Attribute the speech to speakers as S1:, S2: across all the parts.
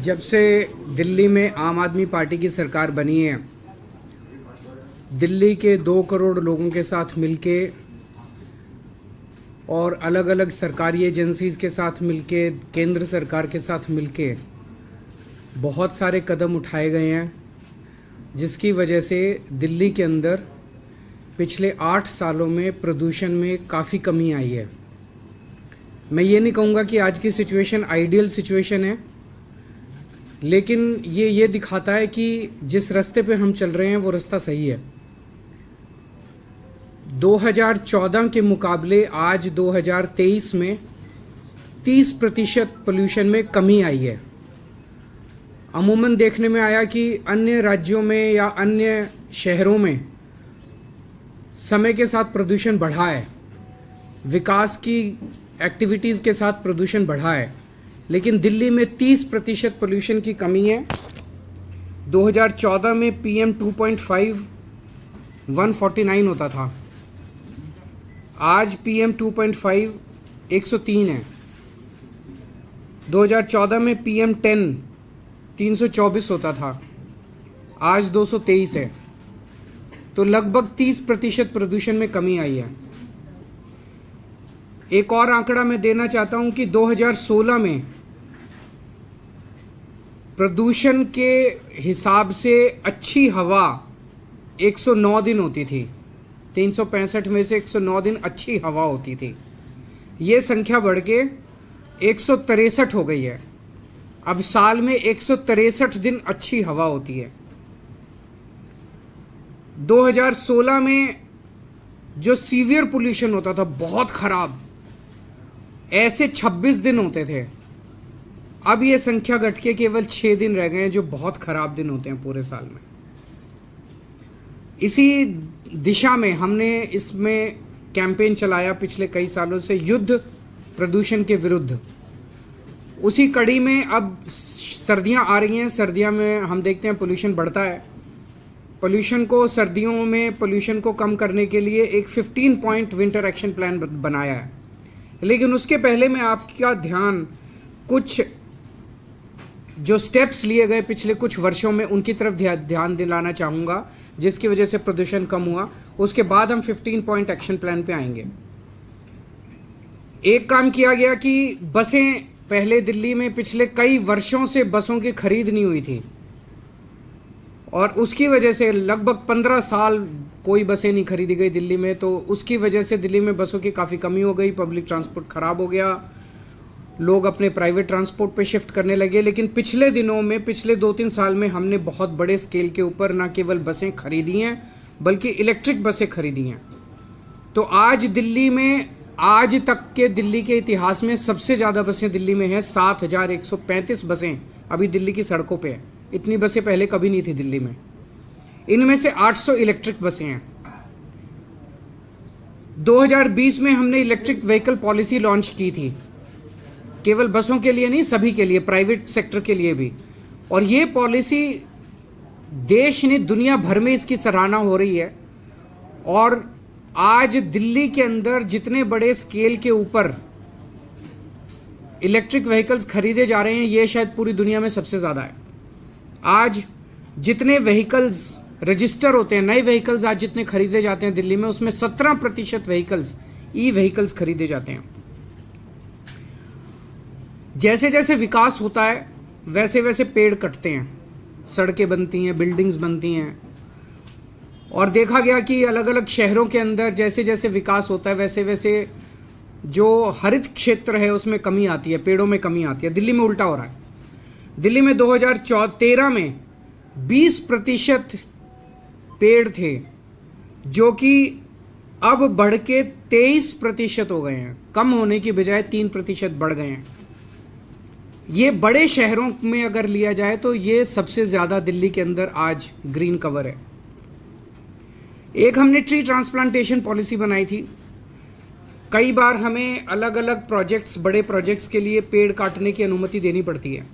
S1: जब से दिल्ली में आम आदमी पार्टी की सरकार बनी है, दिल्ली के 2 करोड़ लोगों के साथ मिलके और अलग अलग सरकारी एजेंसीज़ के साथ मिलके, केंद्र सरकार के साथ मिलके बहुत सारे कदम उठाए गए हैं, जिसकी वजह से दिल्ली के अंदर पिछले 8 सालों में प्रदूषण में काफ़ी कमी आई है। मैं ये नहीं कहूँगा कि आज की सिचुएशन आइडियल सिचुएशन है, लेकिन ये दिखाता है कि जिस रास्ते पे हम चल रहे हैं वो रास्ता सही है। 2014 के मुकाबले आज 2023 में 30% पोल्यूशन में कमी आई है। अमूमन देखने में आया कि अन्य राज्यों में या अन्य शहरों में समय के साथ प्रदूषण बढ़ा है, विकास की एक्टिविटीज़ के साथ प्रदूषण बढ़ा है, लेकिन दिल्ली में 30% पोल्यूशन की कमी है। 2014 में PM 2.5 149 होता था, आज PM 2.5 103 है। 2014 में PM 10 324 होता था, आज 223 है। तो लगभग 30% प्रदूषण में कमी आई है। एक और आंकड़ा मैं देना चाहता हूं कि 2016 में प्रदूषण के हिसाब से अच्छी हवा 109 दिन होती थी। 365 में से 109 दिन अच्छी हवा होती थी। ये संख्या बढ़ के 163 हो गई है। अब साल में 163 दिन अच्छी हवा होती है। 2016 में जो सीवियर पोल्यूशन होता था, बहुत खराब, ऐसे 26 दिन होते थे। अब ये संख्या घट के केवल 6 दिन रह गए हैं, जो बहुत खराब दिन होते हैं पूरे साल में। इसी दिशा में हमने इसमें कैंपेन चलाया पिछले कई सालों से, युद्ध प्रदूषण के विरुद्ध। उसी कड़ी में अब सर्दियां आ रही हैं। सर्दियों में हम देखते हैं पोल्यूशन बढ़ता है। पोल्यूशन को सर्दियों में पोल्यूशन को कम करने के लिए एक 15 पॉइंट विंटर एक्शन प्लान बनाया है, लेकिन उसके पहले मैं आपका ध्यान कुछ जो स्टेप्स लिए गए पिछले कुछ वर्षों में उनकी तरफ ध्यान दिलाना चाहूँगा, जिसकी वजह से प्रदूषण कम हुआ। उसके बाद हम 15 पॉइंट एक्शन प्लान पे आएंगे। एक काम किया गया कि बसें, पहले दिल्ली में पिछले कई वर्षों से बसों की खरीद नहीं हुई थी और उसकी वजह से लगभग 15 साल कोई बसें नहीं खरीदी गई दिल्ली में। तो उसकी वजह से दिल्ली में बसों की काफ़ी कमी हो गई, पब्लिक ट्रांसपोर्ट खराब हो गया, लोग अपने प्राइवेट ट्रांसपोर्ट पे शिफ्ट करने लगे। लेकिन पिछले दिनों में, पिछले 2-3 साल में हमने बहुत बड़े स्केल के ऊपर न केवल बसें खरीदी हैं, बल्कि इलेक्ट्रिक बसें खरीदी हैं। तो आज दिल्ली में, आज तक के दिल्ली के इतिहास में सबसे ज़्यादा बसें दिल्ली में हैं। 7135 बसें अभी दिल्ली की सड़कों पे हैं। इतनी बसें पहले कभी नहीं थी दिल्ली में। इनमें से 800 इलेक्ट्रिक बसें हैं। 2020 में हमने इलेक्ट्रिक व्हीकल पॉलिसी लॉन्च की थी, केवल बसों के लिए नहीं, सभी के लिए, प्राइवेट सेक्टर के लिए भी। और ये पॉलिसी देश ने, दुनिया भर में इसकी सराहना हो रही है। और आज दिल्ली के अंदर जितने बड़े स्केल के ऊपर इलेक्ट्रिक व्हीकल्स खरीदे जा रहे हैं, ये शायद पूरी दुनिया में सबसे ज़्यादा है। आज जितने व्हीकल्स रजिस्टर होते हैं, नए व्हीकल्स आज जितने खरीदे जाते हैं दिल्ली में, उसमें 17% व्हीकल्स ई व्हीकल्स खरीदे जाते हैं। जैसे जैसे विकास होता है वैसे वैसे पेड़ कटते हैं, सड़कें बनती हैं, बिल्डिंग्स बनती हैं। और देखा गया कि अलग अलग शहरों के अंदर जैसे जैसे विकास होता है वैसे वैसे जो हरित क्षेत्र है उसमें कमी आती है, पेड़ों में कमी आती है। दिल्ली में उल्टा हो रहा है। दिल्ली में 2013 में 20% पेड़ थे, जो कि अब बढ़ के 23% हो गए हैं। कम होने की बजाय 3% बढ़ गए हैं। ये बड़े शहरों में अगर लिया जाए तो ये सबसे ज़्यादा दिल्ली के अंदर आज ग्रीन कवर है। एक हमने ट्री ट्रांसप्लांटेशन पॉलिसी बनाई थी। कई बार हमें अलग अलग प्रोजेक्ट्स, बड़े प्रोजेक्ट्स के लिए पेड़ काटने की अनुमति देनी पड़ती है।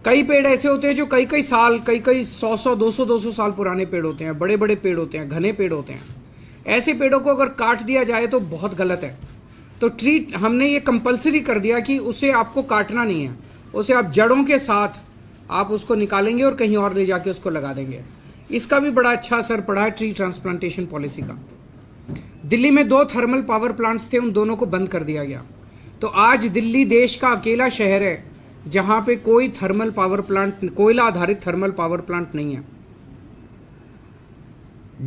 S1: कई पेड़ ऐसे होते हैं जो कई कई साल, कई 100 200 साल पुराने पेड़ होते हैं, बड़े बड़े पेड़ होते हैं, घने पेड़ होते हैं। ऐसे पेड़ों को अगर काट दिया जाए तो बहुत गलत है। तो हमने ये कंपलसरी कर दिया कि उसे आपको काटना नहीं है, उसे आप जड़ों के साथ आप उसको निकालेंगे और कहीं और ले जाके उसको लगा देंगे। इसका भी बड़ा अच्छा असर पड़ा है ट्री ट्रांसप्लांटेशन पॉलिसी का। दिल्ली में 2 थर्मल पावर प्लांट्स थे, उन दोनों को बंद कर दिया गया। तो आज दिल्ली देश का अकेला शहर है जहां पे कोई थर्मल पावर प्लांट, कोयला आधारित थर्मल पावर प्लांट नहीं है।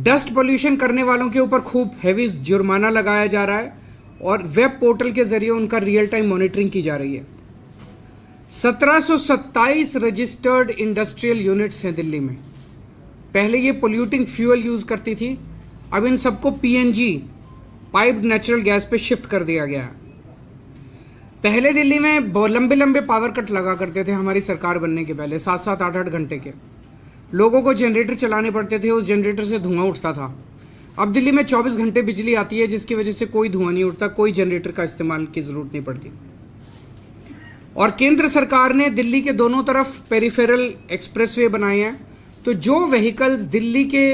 S1: डस्ट पोल्यूशन करने वालों के ऊपर खूब हैवी जुर्माना लगाया जा रहा है और वेब पोर्टल के जरिए उनका रियल टाइम मॉनिटरिंग की जा रही है। 1727 रजिस्टर्ड इंडस्ट्रियल यूनिट्स हैं दिल्ली में। पहले ये पोल्यूटिंग फ्यूल यूज करती थी, अब इन सबको पीएनजी, पाइप्ड नेचुरल गैस पे शिफ्ट कर दिया गया है। पहले दिल्ली में लंबे लंबे पावर कट लगा करते थे हमारी सरकार बनने के पहले, 7-7, 8-8 घंटे के। लोगों को जनरेटर चलाने पड़ते थे, उस जनरेटर से धुआं उठता था। अब दिल्ली में 24 घंटे बिजली आती है, जिसकी वजह से कोई धुआं नहीं उठता, कोई जनरेटर का इस्तेमाल की जरूरत नहीं पड़ती। और केंद्र सरकार ने दिल्ली के दोनों तरफ पेरिफेरल एक्सप्रेसवे बनाए हैं, तो जो व्हीकल्स दिल्ली के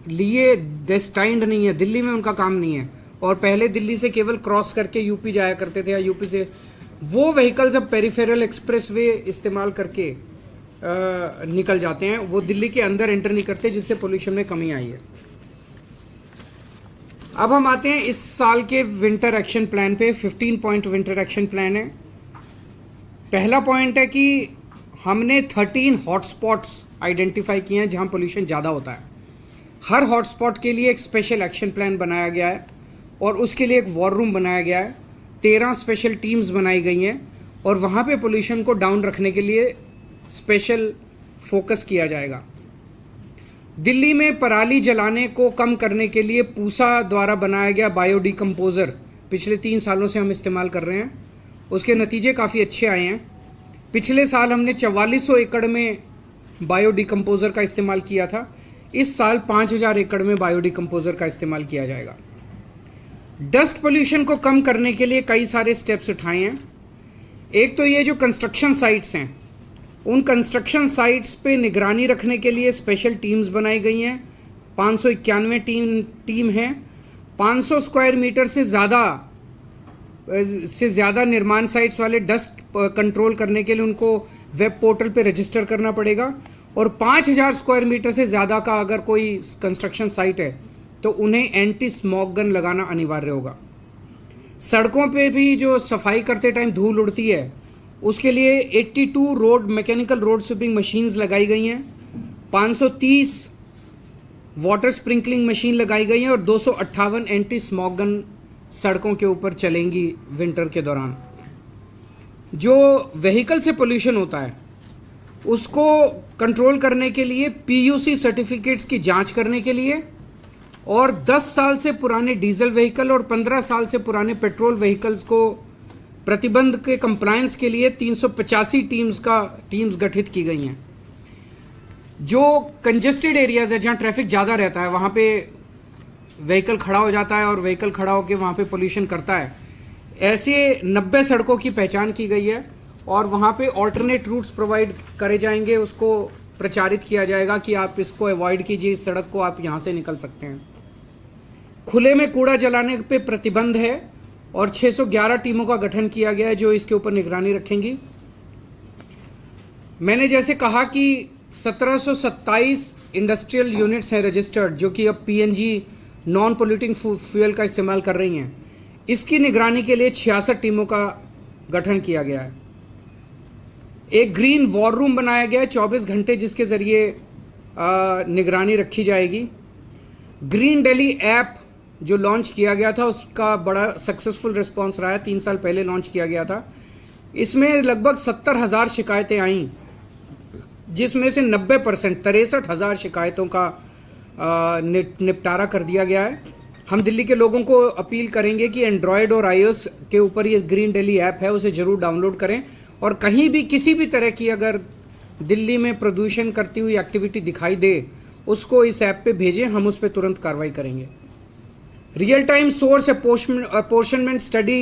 S1: लिए डेस्टाइंड नहीं है, दिल्ली में उनका काम नहीं है, और पहले दिल्ली से केवल क्रॉस करके यूपी जाया करते थे या यूपी से, वो व्हीकल्स अब पेरिफेरल एक्सप्रेसवे इस्तेमाल करके निकल जाते हैं। वो दिल्ली के अंदर एंटर नहीं करते, जिससे पोल्यूशन में कमी आई है। अब हम आते हैं इस साल के विंटर एक्शन प्लान पे। 15 पॉइंट विंटर एक्शन प्लान है। पहला पॉइंट है कि हमने 13 हॉटस्पॉट्स आइडेंटिफाई किए हैं जहां पोल्यूशन ज़्यादा होता है। हर हॉटस्पॉट के लिए एक स्पेशल एक्शन प्लान बनाया गया है और उसके लिए एक वॉर रूम बनाया गया है। 13 स्पेशल टीम्स बनाई गई हैं और वहाँ पे पोल्यूशन को डाउन रखने के लिए स्पेशल फोकस किया जाएगा। दिल्ली में पराली जलाने को कम करने के लिए पूसा द्वारा बनाया गया बायोडिकम्पोजर पिछले 3 सालों से हम इस्तेमाल कर रहे हैं। उसके नतीजे काफ़ी अच्छे आए हैं। पिछले साल हमने 4400 एकड़ में बायोडिकम्पोजर का इस्तेमाल किया था। इस साल 5000 एकड़ में बायोडिकम्पोजर का इस्तेमाल किया जाएगा। डस्ट पोल्यूशन को कम करने के लिए कई सारे स्टेप्स उठाए हैं। एक तो ये जो कंस्ट्रक्शन साइट्स हैं, उन कंस्ट्रक्शन साइट्स पे निगरानी रखने के लिए स्पेशल टीम्स बनाई गई हैं। 591 टीम हैं। 500 स्क्वायर मीटर से ज़्यादा निर्माण साइट्स वाले डस्ट कंट्रोल करने के लिए उनको वेब पोर्टल पे रजिस्टर करना पड़ेगा। और 5000 स्क्वायर मीटर से ज़्यादा का अगर कोई कंस्ट्रक्शन साइट है तो उन्हें एंटी स्मॉग गन लगाना अनिवार्य होगा। सड़कों पे भी जो सफाई करते टाइम धूल उड़ती है, उसके लिए 82 मैकेनिकल रोड स्वीपिंग मशीन्स लगाई गई हैं। 530 वाटर स्प्रिंकलिंग मशीन लगाई गई हैं और 258 एंटी स्मॉग गन सड़कों के ऊपर चलेंगी विंटर के दौरान। जो व्हीकल से पोल्यूशन होता है उसको कंट्रोल करने के लिए पीयूसी सर्टिफिकेट्स की जांच करने के लिए और 10 साल से पुराने डीजल व्हीकल और 15 साल से पुराने पेट्रोल व्हीकल्स को प्रतिबंध के कंप्लायंस के लिए 385 टीम्स गठित की गई हैं। जो कंजेस्टेड एरियाज है, जहां ट्रैफिक ज़्यादा रहता है, वहां पे व्हीकल खड़ा हो जाता है और व्हीकल खड़ा होकर वहां पे पोल्यूशन करता है, ऐसे 90 सड़कों की पहचान की गई है और वहां पे ऑल्टरनेट रूट्स प्रोवाइड करे जाएंगे। उसको प्रचारित किया जाएगा कि आप इसको अवॉइड कीजिए, इस सड़क को आप यहाँ से निकल सकते हैं। खुले में कूड़ा जलाने पे प्रतिबंध है और 611 टीमों का गठन किया गया है जो इसके ऊपर निगरानी रखेंगी। मैंने जैसे कहा कि 1727 इंडस्ट्रियल यूनिट्स हैं रजिस्टर्ड, जो कि अब पीएनजी नॉन पोल्यूटिंग फ्यूल का इस्तेमाल कर रही हैं। इसकी निगरानी के लिए 66 टीमों का गठन किया गया है। एक ग्रीन वॉर रूम बनाया गया है 24 घंटे, जिसके जरिए निगरानी रखी जाएगी। ग्रीन दिल्ली ऐप जो लॉन्च किया गया था, उसका बड़ा सक्सेसफुल रिस्पांस रहा है। 3 साल पहले लॉन्च किया गया था। इसमें लगभग 70,000 शिकायतें आईं, जिसमें से 90% 63,000 शिकायतों का निपटारा कर दिया गया है। हम दिल्ली के लोगों को अपील करेंगे कि एंड्रॉयड और iOS के ऊपर ये ग्रीन दिल्ली ऐप है, उसे जरूर डाउनलोड करें और कहीं भी किसी भी तरह की अगर दिल्ली में प्रदूषण करती हुई एक्टिविटी दिखाई दे, उसको इस ऐप पे भेजें, हम उस पर तुरंत कार्रवाई करेंगे। Real time source apportionment study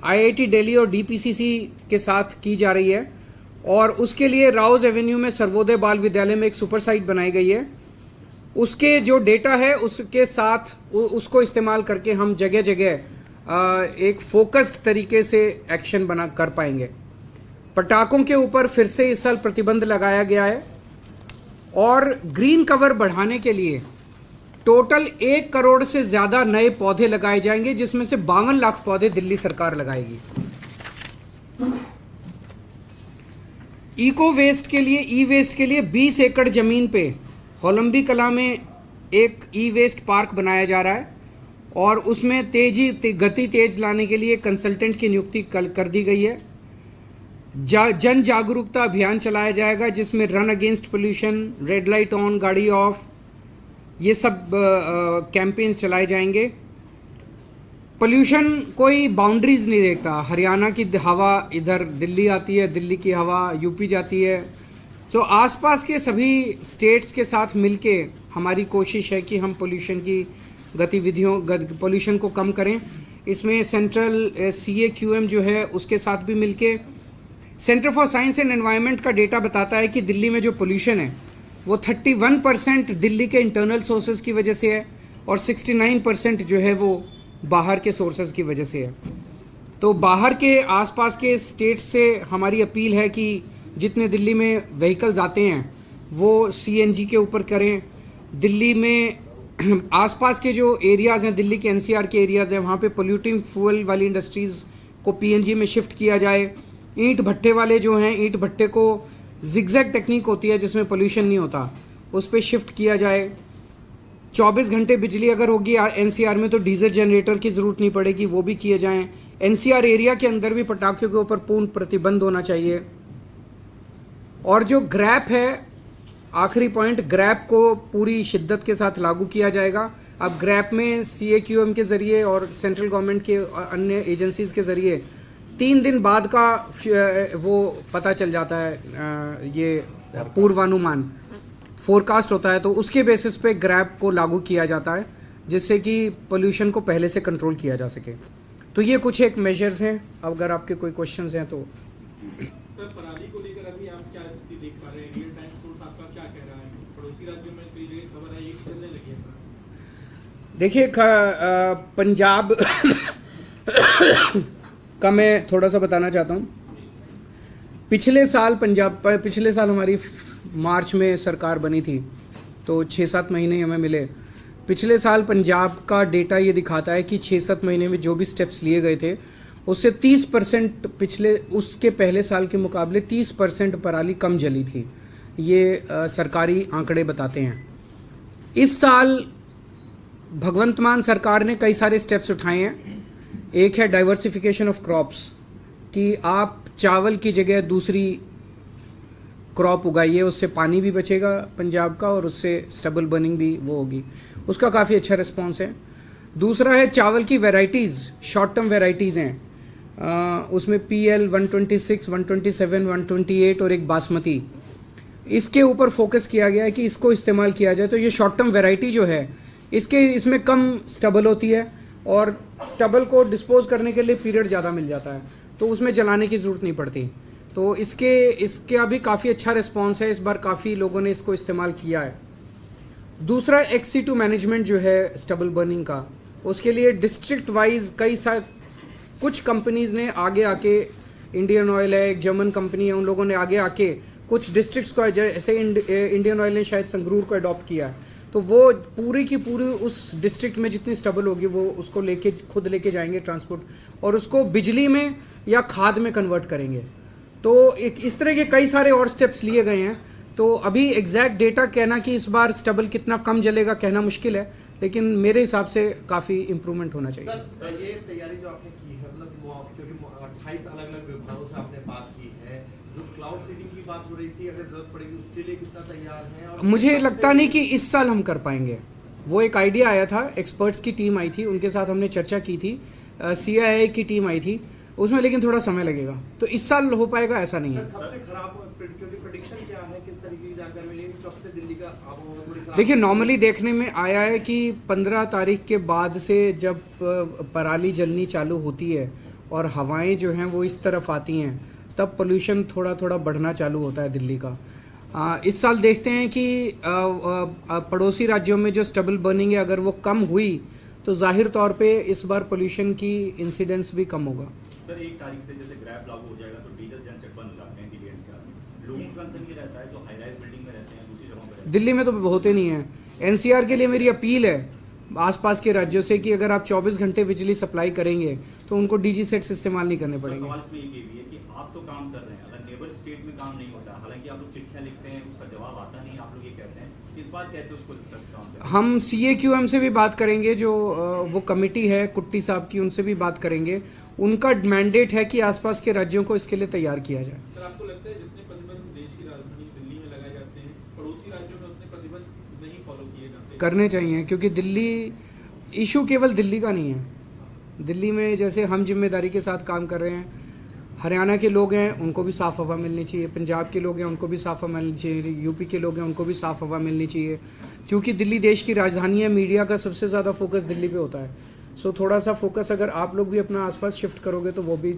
S1: IIT Delhi और DPCC के साथ की जा रही है और उसके लिए राउज एवेन्यू में सर्वोदय बाल विद्यालय में एक सुपर साइट बनाई गई है। उसके जो डेटा है उसके साथ उसको इस्तेमाल करके हम जगह जगह एक फोकस्ड तरीके से एक्शन बना कर पाएंगे। पटाखों के ऊपर फिर से इस साल प्रतिबंध लगाया गया है और ग्रीन कवर बढ़ाने के लिए टोटल 1 करोड़ से ज्यादा नए पौधे लगाए जाएंगे, जिसमें से 52 लाख पौधे दिल्ली सरकार लगाएगी। इको वेस्ट के लिए, ई वेस्ट के लिए 20 एकड़ जमीन पे होलंबी कला में एक ई वेस्ट पार्क बनाया जा रहा है और उसमें गति तेज लाने के लिए कंसल्टेंट की नियुक्ति कर दी गई है। जन जागरूकता अभियान चलाया जाएगा, जिसमें run against pollution, red light on, गाड़ी ऑफ, ये सब कैंपेन्स चलाए जाएंगे। पोल्यूशन कोई बाउंड्रीज नहीं देखता। हरियाणा की हवा इधर दिल्ली आती है, दिल्ली की हवा यूपी जाती है। तो आसपास के सभी स्टेट्स के साथ मिलके हमारी कोशिश है कि हम पोल्यूशन की पोल्यूशन को कम करें। इसमें सेंट्रल CAQM जो है उसके साथ भी मिलके, centre for science and environment का डेटा बताता है कि दिल्ली में जो पोल्यूशन है वो 31% दिल्ली के इंटरनल सोर्सेज की वजह से है और 69% जो है वो बाहर के सोर्सेज की वजह से है। तो बाहर के आसपास के स्टेट से हमारी अपील है कि जितने दिल्ली में व्हीकल्स आते हैं वो CNG के ऊपर करें। दिल्ली में आसपास के जो एरियाज़ हैं, दिल्ली के NCR के एरियाज़ हैं, वहाँ पे पोल्यूटिंग फ्यूल वाली इंडस्ट्रीज़ को PNG में शिफ्ट किया जाए। ईंट भट्टे वाले जो हैं, ईंट भट्टे को जिगजैग टेक्निक होती है जिसमें पोल्यूशन नहीं होता, उस पर शिफ्ट किया जाए। 24 घंटे बिजली अगर होगी NCR में तो डीजल जनरेटर की ज़रूरत नहीं पड़ेगी, वो भी किए जाएं। NCR एरिया के अंदर भी पटाखों के ऊपर पूर्ण प्रतिबंध होना चाहिए। और जो ग्रैप है, आखिरी पॉइंट, ग्रैप को पूरी शिद्दत के साथ लागू किया जाएगा। अब ग्रैप में CAQM के ज़रिए और सेंट्रल गवर्नमेंट के अन्य एजेंसीज़ के ज़रिए 3 दिन बाद का वो पता चल जाता है, ये पूर्वानुमान फोरकास्ट होता है, तो उसके बेसिस पे ग्रैप को लागू किया जाता है जिससे कि पोल्यूशन को पहले से कंट्रोल किया जा सके। तो ये कुछ एक मेजर्स हैं। अगर आपके कोई क्वेश्चंस हैं तो।
S2: सर, पराली को लेकर अभी आप क्या स्थिति देख पा रहे हैं? रियल टाइम सोर्स आपका क्या कह रहा है? पड़ोसी राज्यों में कई जगह खबर है ये चलने लगी है।
S1: देखिए, पंजाब का मैं थोड़ा सा बताना चाहता हूँ। पिछले साल हमारी मार्च में सरकार बनी थी, तो 6-7 महीने हमें मिले। पिछले साल पंजाब का डेटा ये दिखाता है कि 6-7 महीने में जो भी स्टेप्स लिए गए थे उससे 30% उसके पहले साल के मुकाबले 30% पराली कम जली थी। ये सरकारी आंकड़े बताते हैं। इस साल भगवंत मान सरकार ने कई सारे स्टेप्स उठाए हैं। एक है डाइवर्सिफिकेशन ऑफ क्रॉप्स, कि आप चावल की जगह दूसरी क्रॉप उगाइए, उससे पानी भी बचेगा पंजाब का और उससे स्टबल बर्निंग भी वो होगी। उसका काफ़ी अच्छा रिस्पॉन्स है। दूसरा है चावल की वैरायटीज़, शॉर्ट टर्म वैरायटीज़ हैं, उसमें PL 126, 127, 128 और एक बासमती, इसके ऊपर फोकस किया गया है कि इसको इस्तेमाल किया जाए। तो ये शॉर्ट टर्म वैरायटी जो है इसमें कम स्टबल होती है और स्टबल को डिस्पोज करने के लिए पीरियड ज़्यादा मिल जाता है, तो उसमें जलाने की ज़रूरत नहीं पड़ती। तो इसका भी काफ़ी अच्छा रिस्पॉन्स है। इस बार काफ़ी लोगों ने इसको इस्तेमाल किया है। दूसरा XC2 मैनेजमेंट जो है स्टबल बर्निंग का, उसके लिए डिस्ट्रिक्ट वाइज कुछ कंपनीज ने आगे आके, इंडियन ऑयल है, एक जर्मन कंपनी है, उन लोगों ने आगे आके कुछ डिस्ट्रिक्ट्स को, जैसे इंडियन ऑयल ने शायद संगरूर को अडॉप्ट किया है, तो वो पूरी की पूरी उस डिस्ट्रिक्ट में जितनी स्टबल होगी वो उसको खुद लेके जाएंगे ट्रांसपोर्ट, और उसको बिजली में या खाद में कन्वर्ट करेंगे। तो इस तरह के कई सारे और स्टेप्स लिए गए हैं। तो अभी एग्जैक्ट डेटा कहना कि इस बार स्टबल कितना कम जलेगा कहना मुश्किल है, लेकिन मेरे हिसाब से काफ़ी इम्प्रूवमेंट होना चाहिए।
S3: सर, ये तैयारी जो आपने की है, मतलब क्योंकि 28 अलग-अलग विभागों से आपने बात की है, जो क्लाउड सीडिंग की बात हो रही थी, अगर जरूरत पड़ेगी उसके लिए कितना तैयार है? और
S1: मुझे लगता नहीं कि इस साल हम कर पाएंगे। वो एक आइडिया आया था, एक्सपर्ट्स की टीम आई थी, उनके साथ हमने चर्चा की थी, CIA की टीम आई थी उसमें, लेकिन थोड़ा समय लगेगा। तो इस साल हो पाएगा ऐसा नहीं है।
S3: सबसे खराब क्योंकि प्रेडिक्शन क्या है, किस तरीके की जानकारी मिलेगी, कब से दिल्ली का आबोहवा?
S1: देखिए, नॉर्मली देखने में आया है कि 15 तारीख के बाद से जब पराली जलनी चालू होती है और हवाएं जो हैं वो इस तरफ आती हैं, तब पोल्यूशन थोड़ा थोड़ा बढ़ना चालू होता है दिल्ली का। इस साल देखते हैं कि पड़ोसी राज्यों में जो स्टबल बर्निंग है अगर वो कम हुई तो जाहिर तौर पे इस बार पोल्यूशन की इंसिडेंस भी कम होगा।
S4: सर, 1 तारीख से जैसे ग्रैब लागू हो जाएगा तो डीजल जनसेट बंद होगा, लोगों का कंसर्न ये रहता है जो हाई राइज बिल्डिंग में रहते हैं, दूसरी जगहों पर रहते
S1: दिल्ली में तो होते नहीं है। एनसीआर के लिए मेरी अपील है आसपास के राज्यों से कि अगर आप 24 घंटे बिजली सप्लाई करेंगे तो उनको डीजी सेट्स इस्तेमाल नहीं करने
S4: हैं। सर,
S1: पड़ेंगे।
S4: सवाल इसमें ये भी है कि आप तो काम कर रहे हैं, अगर नेबर स्टेट में काम नहीं होता, हालांकि आप लोग चिट्ठियां लिखते हैं, उसका जवाब आता नहीं, आप लोग ये कहते हैं, इस बार कैसे उसको काम करें?
S1: हम CAQM से भी बात करेंगे, जो वो कमेटी है कुट्टी साहब की, उनसे भी बात करेंगे। उनका मैंडेट है कि आसपास के राज्यों को इसके लिए तैयार किया जाए।
S2: सर, आपको लगता है जितने प्रतिबंध देश की राजधानी दिल्ली में लगाए जाते हैं, पड़ोसी राज्यों में उतने प्रतिबंध नहीं फॉलो किए जाते?
S1: करने चाहिए, क्योंकि दिल्ली इशू केवल दिल्ली का नहीं है। दिल्ली में जैसे हम जिम्मेदारी के साथ काम कर रहे हैं, हरियाणा के लोग हैं उनको भी साफ़ हवा मिलनी चाहिए, पंजाब के लोग हैं उनको भी साफ़ हवा मिलनी चाहिए, यूपी के लोग हैं उनको भी साफ़ हवा मिलनी चाहिए। क्योंकि दिल्ली देश की राजधानी है, मीडिया का सबसे ज़्यादा फोकस दिल्ली पे होता है। सो थोड़ा सा फोकस अगर आप लोग भी अपना आसपास शिफ्ट करोगे तो वो भी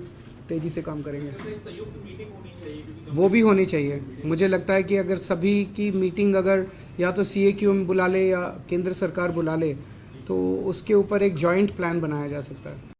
S1: तेज़ी से काम करेंगे।
S2: तो एक संयुक्त मीटिंग होनी चाहिए, क्योंकि
S1: वो भी होनी चाहिए। मुझे लगता है कि अगर सभी की मीटिंग अगर या तो CAQM बुला ले या केंद्र सरकार बुला ले तो उसके ऊपर एक जॉइंट प्लान बनाया जा सकता है।